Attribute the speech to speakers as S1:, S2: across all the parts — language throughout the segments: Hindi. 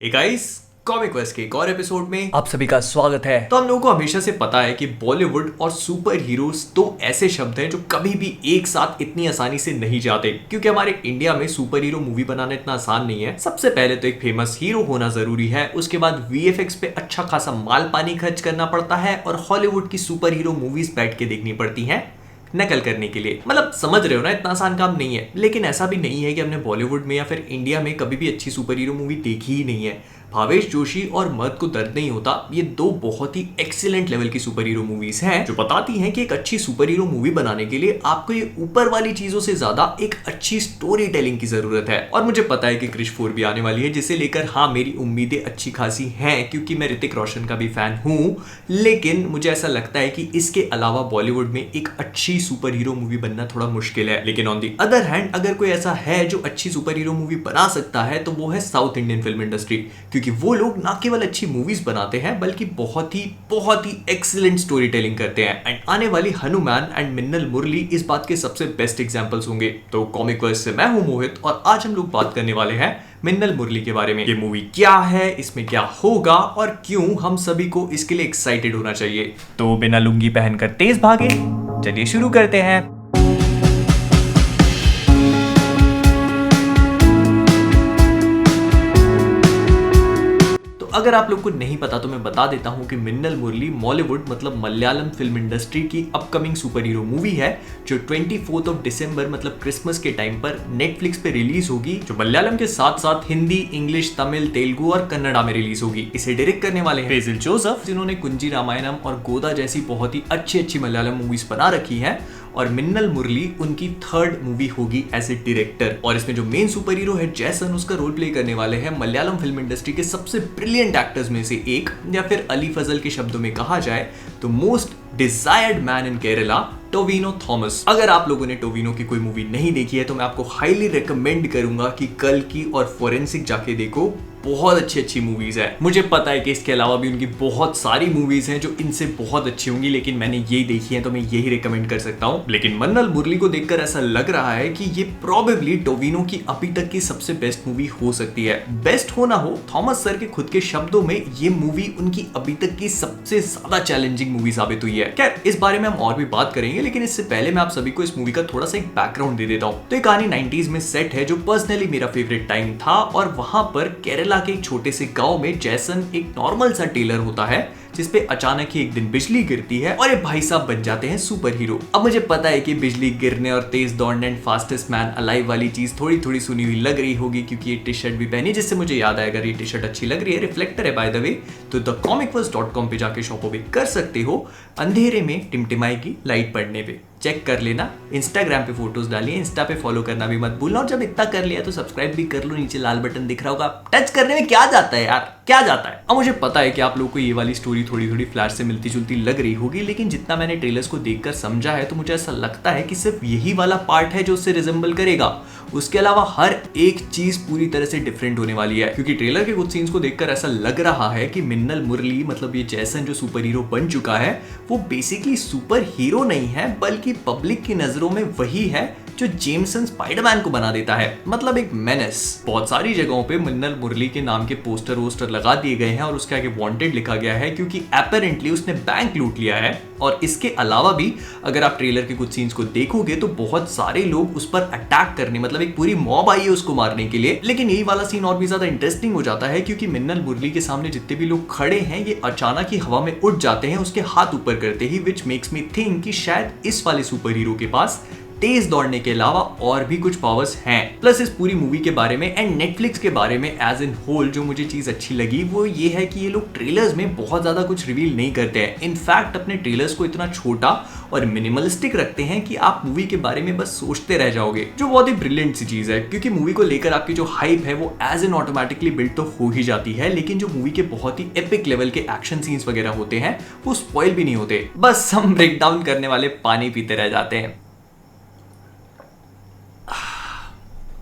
S1: हे गाइस, कॉमिक वर्स के एक और एपिसोड में
S2: आप सभी का स्वागत है।
S1: तो हम लोगों को हमेशा से पता है कि बॉलीवुड और सुपर हीरोज दो ऐसे शब्द हैं जो कभी भी एक साथ इतनी आसानी से नहीं जाते, क्योंकि हमारे इंडिया में सुपर हीरो मूवी बनाना इतना आसान नहीं है। सबसे पहले तो एक फेमस हीरो होना जरूरी है, उसके बाद वीएफएक्स पे अच्छा खासा माल पानी खर्च करना पड़ता है और हॉलीवुड की सुपर हीरो मूवीज बैठ के देखनी पड़ती हैं नकल करने के लिए। मतलब समझ रहे हो ना, इतना आसान काम नहीं है। लेकिन ऐसा भी नहीं है कि हमने बॉलीवुड में या फिर इंडिया में कभी भी अच्छी सुपर हीरो मूवी देखी ही नहीं है। भावेश जोशी और मर्द को दर्द नहीं होता, ये दो बहुत ही एक्सीलेंट लेवल की सुपर हीरो मूवीज हैं जो बताती हैं कि एक अच्छी सुपर हीरो मूवी बनाने के लिए आपको ये ऊपर वाली चीजों से ज्यादा एक अच्छी स्टोरी टेलिंग की जरूरत है। और मुझे पता है कि क्रिश 4 भी आने वाली है, जिसे लेकर हाँ मेरी उम्मीदें अच्छी खासी हैं, क्योंकि मैं ऋतिक रोशन का भी फैन हूं। लेकिन मुझे ऐसा लगता है कि इसके अलावा बॉलीवुड में एक अच्छी सुपर हीरो मूवी बनना थोड़ा मुश्किल है। लेकिन ऑन दी अदर हैंड, अगर कोई ऐसा है जो अच्छी सुपर हीरो मूवी बना सकता है तो वो है साउथ इंडियन फिल्म इंडस्ट्री, क्योंकि वो लोग ना केवल अच्छी मूवीज बनाते हैं बल्कि बहुत ही एक्सीलेंट स्टोरी टेलिंग करते हैं। एंड आने वाली हनुमान एंड मिन्नल मुरली इस बात के सबसे बेस्ट एग्जांपल्स होंगे। तो कॉमिक वर्स से मैं हूं मोहित और आज हम लोग बात करने वाले हैं मिन्नल मुरली के बारे में। ये मूवी क्या है, इसमें क्या होगा और क्यों हम सभी को इसके लिए एक्साइटेड होना चाहिए।
S2: तो बिना लुंगी पहनकर तेज भागे, चलिए शुरू करते हैं।
S1: अगर आप लोग को नहीं पता तो मैं बता देता हूं कि मिन्नल मुरली मॉलीवुड मतलब मलयालम फिल्म इंडस्ट्री की अपकमिंग सुपर हीरो मूवी है जो 24 दिसंबर मतलब क्रिसमस के टाइम पर नेटफ्लिक्स पे रिलीज होगी, जो मलयालम के साथ साथ हिंदी, इंग्लिश, तमिल, तेलुगु और कन्नड़ा में रिलीज होगी। इसे डायरेक्ट करने वाले हैं बेसिल जोसेफ, जिन्होंने कुंजी रामायणम और गोदा जैसी बहुत ही अच्छी मलयालम मूवीज बना रखी है। और मिन्नल मुरली उनकी थर्ड मूवी होगी एज ए डायरेक्टर। और इसमें जो मेन सुपर हीरो है जैसन, उसका रोल प्ले करने वाले हैं मलयालम फिल्म इंडस्ट्री के सबसे ब्रिलियंट एक्टर्स में से एक, या फिर अली फजल के शब्दों में कहा जाए तो most desired man in Kerala, Tovino Thomas. अगर आप लोगों ने टोविनो की कोई मूवी नहीं देखी है तो मैं आपको हाईली रिकमेंड करूंगा कि कल की और फोरेंसिक जाके देखो, बहुत अच्छी मूवीज है। मुझे पता है कि इसके अलावा भी उनकी बहुत सारी मूवीज हैं जो इनसे बहुत अच्छी होंगी, लेकिन मैंने यही देखी है तो मैं यही रिकमेंड कर सकता हूं। लेकिन मिन्नल मुरली को देखकर ऐसा लग रहा है कि ये प्रोबेबली टोविनो की अभी तक की सबसे बेस्ट मूवी हो सकती है। बेस्ट हो ना हो, थॉमस सर के खुद के शब्दों में ये मूवी उनकी अभी तक की सबसे ज्यादा चैलेंजिंग मूवी साबित हुई है। खैर, इस बारे में हम और भी बात करेंगे, लेकिन इससे पहले मैं आप सभी को इस मूवी का थोड़ा सा एक बैकग्राउंड दे देता हूं। तो ये कहानी 90s में सेट है, जो पर्सनली मेरा फेवरेट टाइम था। और वहां पर केरला के एक छोटे से गांव में जैसन एक नॉर्मल सा टेलर होता है, जिसपे अचानक ही एक दिन बिजली गिरती है और ये भाई साहब बन जाते हैं सुपर हीरो। अब मुझे पता है कि बिजली गिरने और तेज दौड़ने एंड फास्टेस्ट मैन अलाइव वाली चीज थोड़ी सुनी हुई लग रही होगी, क्योंकि ये टी शर्ट भी पहनी, जिससे मुझे याद आया, अगर ये टी शर्ट अच्छी लग रही है, रिफ्लेक्टर है बाय द वे, तो thecomicverse.com पे जाके शॉपो भी कर सकते हो। अंधेरे में टिमटिमाएगी लाइट पड़ने पे, चेक कर लेना। इंस्टाग्राम पे फोटोज डालिए, इंस्टा पे फॉलो करना भी मत भूलना। और जब इतना कर लिया तो सब्सक्राइब भी कर लो, नीचे लाल बटन दिख रहा होगा, टच करने में क्या जाता है यार, क्या जाता है। अब मुझे पता है कि आप लोगों को ये वाली स्टोरी थोड़ी फ्लैश से मिलती जुलती लग रही होगी, लेकिन जितना मैंने ट्रेलर्स को देखकर समझा है तो मुझे ऐसा लगता है कि सिर्फ यही वाला पार्ट है जो उससे रिजेंबल करेगा। उसके अलावा हर एक चीज पूरी तरह से डिफरेंट होने वाली है, क्योंकि ट्रेलर के कुछ सीन्स को देखकर ऐसा लग रहा है कि मिन्नल मुरली मतलब ये जैसन जो सुपर हीरो बन चुका है, वो बेसिकली सुपर हीरो नहीं है, बल्कि पब्लिक की नजरों में वही है जो जेमसन स्पाइडरमैन को बना देता है, मतलब एक मेनेस। बहुत सारी जगहों पे मिन्नल मुरली के नाम के पोस्टर वोस्टर लगा दिए गए हैं और उसके आगे वांटेड लिखा गया है, क्योंकि अपेरेंटली उसने बैंक लूट लिया है। और इसके अलावा भी अगर आप ट्रेलर के कुछ सीन्स को देखोगे तो बहुत सारे लोग उस पर अटैक करने, मतलब एक पूरी मॉब आई है उसको मारने के लिए। लेकिन यही वाला सीन और भी ज्यादा इंटरेस्टिंग हो जाता है, क्योंकि मिन्नल मुरली के सामने जितने भी लोग खड़े हैं ये अचानक ही हवा में उड़ जाते हैं उसके हाथ ऊपर करते ही, विच मेक्स मी थिंक कि शायद इस वाले सुपर हीरो के पास तेज दौड़ने के अलावा और भी कुछ पावर्स हैं। प्लस इस पूरी मूवी के बारे में एंड नेटफ्लिक्स के बारे में एज इन होल जो मुझे चीज अच्छी लगी वो ये है कि ये लोग ट्रेलर्स में बहुत ज्यादा कुछ रिवील नहीं करते हैं। इनफैक्ट अपने ट्रेलर्स को इतना छोटा और मिनिमलिस्टिक रखते हैं कि आप मूवी के बारे में बस सोचते रह जाओगे, जो बहुत ही ब्रिलियंट सी चीज है, क्योंकि मूवी को लेकर आपकी जो हाइप है वो एज इन ऑटोमेटिकली बिल्ड तो हो ही जाती है। लेकिन जो मूवी के बहुत ही एपिक लेवल के एक्शन सीन्स वगैरह होते हैं वो स्पॉइल भी नहीं होते, बस हम ब्रेक डाउन करने वाले पानी पीते रह जाते हैं।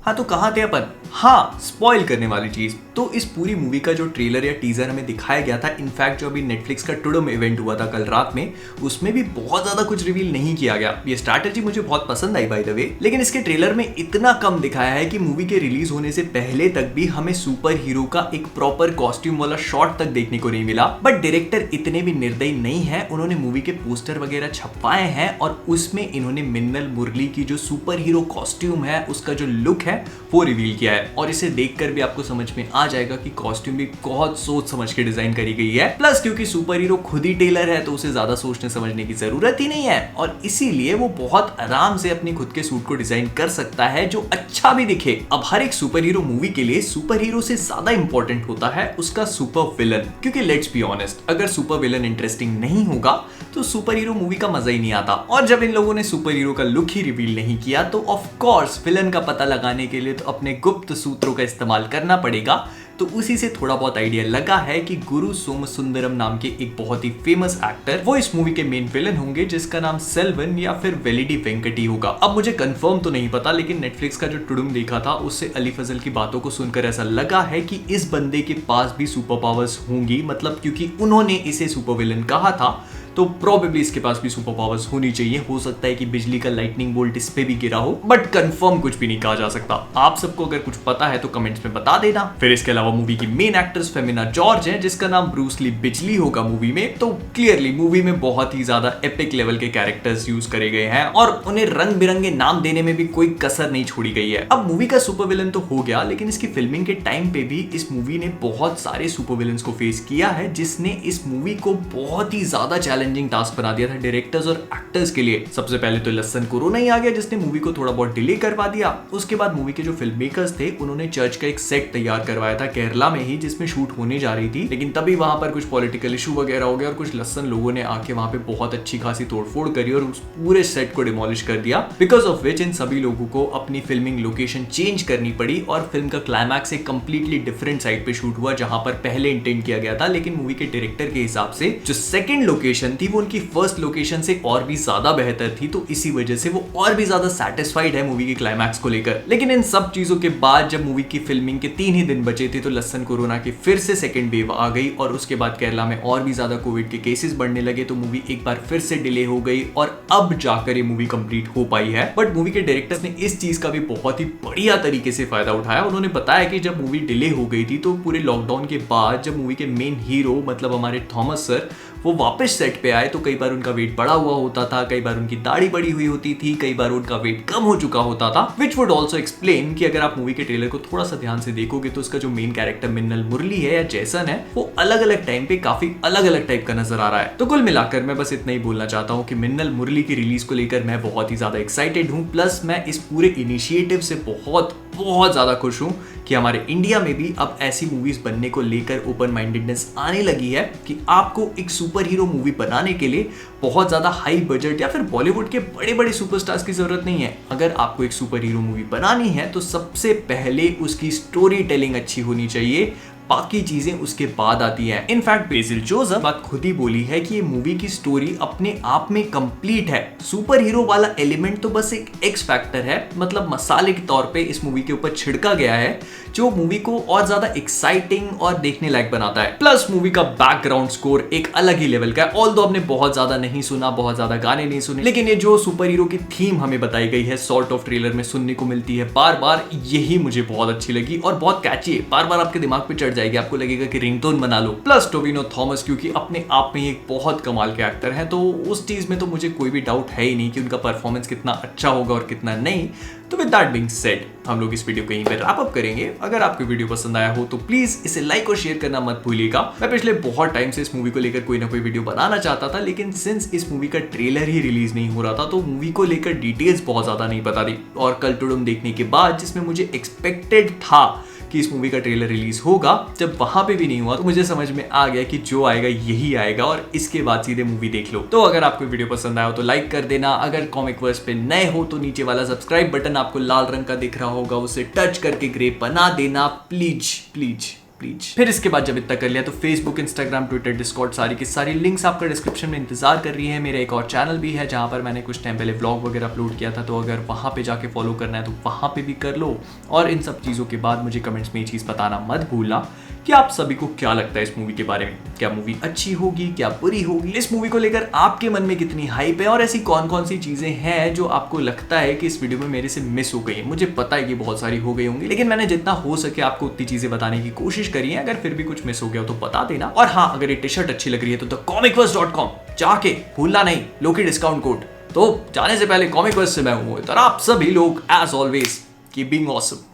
S1: हाँ, तो कहाँ थे अपन? हाँ, स्पॉइल करने वाली चीज तो इस पूरी मूवी का जो ट्रेलर या टीजर हमें दिखाया गया था, इनफैक्ट जो अभी नेटफ्लिक्स का टुडम इवेंट हुआ था कल रात में, उसमें भी बहुत ज्यादा कुछ रिवील नहीं किया गया। ये स्ट्रैटेजी मुझे बहुत पसंद आई बाय द वे, लेकिन इसके ट्रेलर में इतना कम दिखाया है कि मूवी के रिलीज होने से पहले तक भी हमें सुपर हीरो का एक प्रॉपर कॉस्ट्यूम वाला शॉट तक देखने को नहीं मिला। बट डायरेक्टर इतने भी निर्दयी नहीं है, उन्होंने मूवी के पोस्टर वगैरह छपवाए हैं और उसमें इन्होंने मिन्नल मुरली की जो सुपर हीरो कॉस्ट्यूम है, उसका जो लुक है वो रिवील किया है। और इसे देखकर भी आपको समझ में आ जाएगा कि कॉस्ट्यूम भी बहुत सोच समझ के डिजाइन करी गई है। प्लस क्योंकि सुपर हीरो खुद ही टेलर है तो उसे ज्यादा सोचने समझने की जरूरत ही नहीं है, और इसीलिए वो बहुत आराम से अपनी खुद के सूट को डिजाइन कर सकता है जो अच्छा भी दिखे। अब हर एक सुपर हीरो मूवी के लिए सुपर हीरो से ज्यादा इंपॉर्टेंट होता है उसका सुपर विलन, क्योंकि लेट्स बी ऑनेस्ट, अगर सुपर विलन इंटरेस्टिंग नहीं होगा तो सुपर हीरो मूवी का मजा ही नहीं आता। और जब इन लोगों ने सुपर हीरो का लुक ही रिवील नहीं किया तो ऑफ कोर्स विलन का पता लगाने के लिए तो अपने गुप्त सूत्रों का इस्तेमाल करना पड़ेगा। तो उसी से थोड़ा बहुत आइडिया लगा है कि गुरु सोमसुंदरम नाम के एक बहुत ही फेमस एक्टर वो इस मूवी के मेन विलन होंगे, जिसका नाम सेल्वन या फिर वेलिडी वेंकटी होगा। अब मुझे कंफर्म तो नहीं पता, लेकिन नेटफ्लिक्स का जो टुडुम देखा था उससे अली फजल की बातों को सुनकर ऐसा लगा है कि इस बंदे के पास भी सुपर पावर्स होंगी, मतलब क्योंकि उन्होंने इसे सुपर विलन कहा था तो प्रोबेबली इसके पास भी सुपर पावर्स होनी चाहिए। हो सकता है कि बिजली का लाइटनिंग बोल्ट इस पे भी गिरा हो, बट कंफर्म कुछ भी नहीं कहा जा सकता। आप सबको अगर कुछ पता है तो कमेंट्स में बता देना। फिर इसके अलावा मूवी की मेन एक्ट्रेस फेमिना जॉर्ज है, जिसका नाम ब्रूस ली बिजली होगा मूवी में। तो क्लियरली मूवी में बहुत ही ज्यादा एपिक लेवल के कैरेक्टर्स यूज करे गए हैं और उन्हें रंग बिरंगे नाम देने में भी कोई कसर नहीं छोड़ी गई है। अब मूवी का सुपर विलन तो हो गया, लेकिन इसकी फिल्मिंग के टाइम पे भी इस मूवी ने बहुत सारे सुपर विलन्स को फेस किया है, जिसने इस मूवी को बहुत ही ज्यादा चैलेंजिंग टास्क बना दिया था डायरेक्टर्स और एक्टर्स के लिए। सबसे पहले तो लसन कोरोना ही आ गया, जिसने मूवी को थोड़ा बहुत डिले करवा दिया। उसके बाद मूवी के जो फिल्म मेकर्स थे उन्होंने चर्च का एक सेट तैयार करवाया था केरला में ही, जिसमें शूट होने जा रही थी, लेकिन तभी वहां पर कुछ पॉलिटिकल इशू वगैरह हो गया और कुछ लसन लोगों ने आके वहां पे बहुत अच्छी खासी तोड़फोड़ करी और उस पूरे सेट को डिमोलिश कर दिया। बिकॉज ऑफ विच इन सभी लोगों को अपनी फिल्मिंग लोकेशन चेंज करनी पड़ी और फिल्म का क्लाइमैक्स एक कंप्लीटली डिफरेंट साइड पे शूट हुआ, जहां पर पहले इंटेंट किया गया था, लेकिन मूवी के डायरेक्टर के हिसाब से जो सेकंड लोकेशन थी वो उनकी फर्स्ट लोकेशन से और भी ज्यादा बेहतर थी, तो इसी वजह से वो और भी ज्यादा सैटिस्फाइड है मूवी के क्लाइमैक्स को लेकर। लेकिन इन सब चीजों के बाद जब मूवी की फिल्मिंग के 3 ही दिन बचे थे तो लसन कोरोना की फिर से सेकंड वेव आ गई और उसके बाद केरला में और भी ज्यादा कोविड के केसेस बढ़ने लगे, तो मूवी एक बार फिर से डिले हो गई और अब जाकर ये मूवी कंप्लीट हो पाई है। बट मूवी के डायरेक्टर्स ने इस चीज का भी बहुत ही बढ़िया तरीके से फायदा उठाया। उन्होंने बताया कि जब मूवी डिले हो गई थी तो पूरे लॉकडाउन के बाद जब मूवी के मेन हीरो मतलब हमारे थॉमस सर वो वापस सेट पे आए तो कई बार उनका वेट बढ़ा हुआ होता था, कई बार उनकी दाढ़ी बड़ी हुई होती थी, कई बार उनका वेट कम हो चुका होता था, विच वुड ऑल्सो एक्सप्लेन कि अगर आप मूवी के ट्रेलर को थोड़ा सा ध्यान से देखोगे तो उसका जो मेन कैरेक्टर मिन्नल मुरली है या जैसन है वो अलग अलग टाइम पे काफी अलग अलग टाइप का नजर आ रहा है। तो कुल मिलाकर मैं बस इतना ही बोलना चाहता हूँ कि मिन्नल मुरली की रिलीज को लेकर मैं बहुत ही ज्यादा एक्साइटेड हूँ। प्लस मैं इस पूरे इनिशिएटिव से बहुत ज्यादा खुश हूँ कि हमारे इंडिया में भी अब ऐसी मूवीज बनने को लेकर ओपन माइंडेडनेस आने लगी है कि आपको एक सुपर हीरो मूवी बनाने के लिए बहुत ज्यादा हाई बजट या फिर बॉलीवुड के बड़े बड़े सुपरस्टार्स की जरूरत नहीं है। अगर आपको एक सुपर हीरो मूवी बनानी है तो सबसे पहले उसकी स्टोरी टेलिंग अच्छी होनी चाहिए, बाकी चीजें उसके बाद आती है। इनफैक्ट बेसिल जोसेफ बात खुद ही बोली है कि ये मूवी की स्टोरी अपने आप में कंप्लीट है, सुपर हीरो वाला एलिमेंट तो बस एक एक्स फैक्टर है, मतलब मसाले के तौर पे इस मूवी के ऊपर छिड़का गया है जो मूवी को और ज्यादा एक्साइटिंग और देखने लायक बनाता है। प्लस मूवी का बैकग्राउंड स्कोर एक अलग ही लेवल का है। ऑल्दो हमने बहुत ज्यादा नहीं सुना, बहुत ज्यादा गाने नहीं सुने, लेकिन ये जो सुपर हीरो की थीम हमें बताई गई है सॉर्ट ऑफ ट्रेलर में सुनने को मिलती है बार बार, यही मुझे बहुत अच्छी लगी और बहुत कैची है, बार बार आपके दिमाग पे चढ़ जाएगी, आपको लगेगा कि रिंगटोन बना लो। प्लस टोविनो थॉमस क्योंकि अपने आप में एक बहुत कमाल के एक्टर हैं, तो उस चीज में तो मुझे कोई भी डाउट है ही नहीं कि उनका परफॉर्मेंस कितना अच्छा होगा और कितना नहीं। तो विद दैट बीइंग सेड हम लोग इस वीडियो को यहीं पे रैप अप करेंगे। अगर आपको वीडियो पसंद आया हो तो प्लीज इसे लाइक और शेयर करना मत भूलिएगा। मैं पिछले बहुत टाइम से इस मूवी को लेकर कोई ना कोई वीडियो बनाना चाहता था, लेकिन सिंस इस मूवी का ट्रेलर ही रिलीज नहीं हो रहा था तो मूवी को लेकर डिटेल्स बहुत ज्यादा नहीं पता थी। और कल टुडुम देखने के बाद जिसमें मुझे एक्सपेक्टेड था कि इस मूवी का ट्रेलर रिलीज होगा, जब वहां पे भी नहीं हुआ तो मुझे समझ में आ गया कि जो आएगा यही आएगा और इसके बाद सीधे मूवी देख लो। तो अगर आपको वीडियो पसंद आया हो तो लाइक कर देना। अगर कॉमिक वर्स पे नए हो तो नीचे वाला सब्सक्राइब बटन आपको लाल रंग का दिख रहा होगा, उसे टच करके ग्रे बना देना प्लीज प्लीज। प्लीज। फिर इसके बाद जब इतना कर लिया तो फेसबुक, इंस्टाग्राम, ट्विटर, डिस्कॉर्ड सारी की सारी लिंक्स आपका डिस्क्रिप्शन में इंतजार कर रही है। मेरा एक और चैनल भी है जहां पर मैंने कुछ टाइम पहले व्लॉग वगैरह अपलोड किया था, तो अगर वहां पे जाके फॉलो करना है तो वहां पे भी कर लो। और इन सब चीज़ों के बाद मुझे कमेंट्स में ये चीज़ बताना मत भूलना कि आप सभी को क्या लगता है इस मूवी के बारे में। क्या मूवी अच्छी होगी, क्या बुरी होगी, इस मूवी को लेकर आपके मन में कितनी हाइप है और ऐसी कौन कौन सी चीजें हैं जो आपको लगता है कि इस वीडियो में मेरे से मिस हो गई है। मुझे पता है कि बहुत सारी हो गई होंगी, लेकिन मैंने जितना हो सके आपको उतनी चीजें बताने की कोशिश करी है। अगर फिर भी कुछ मिस हो गया हो तो बता देना। और हाँ, अगर ये टी शर्ट अच्छी लग रही है तो thecomicverse.com जाके भूलना नहीं, लोकी डिस्काउंट कोड। तो जाने से पहले कॉमिकवर्स से मैं हूं मोहित और आप सभी लोग as always keep being awesome.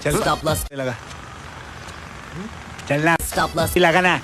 S3: चल लगा चलना स्टॉप लगा ना।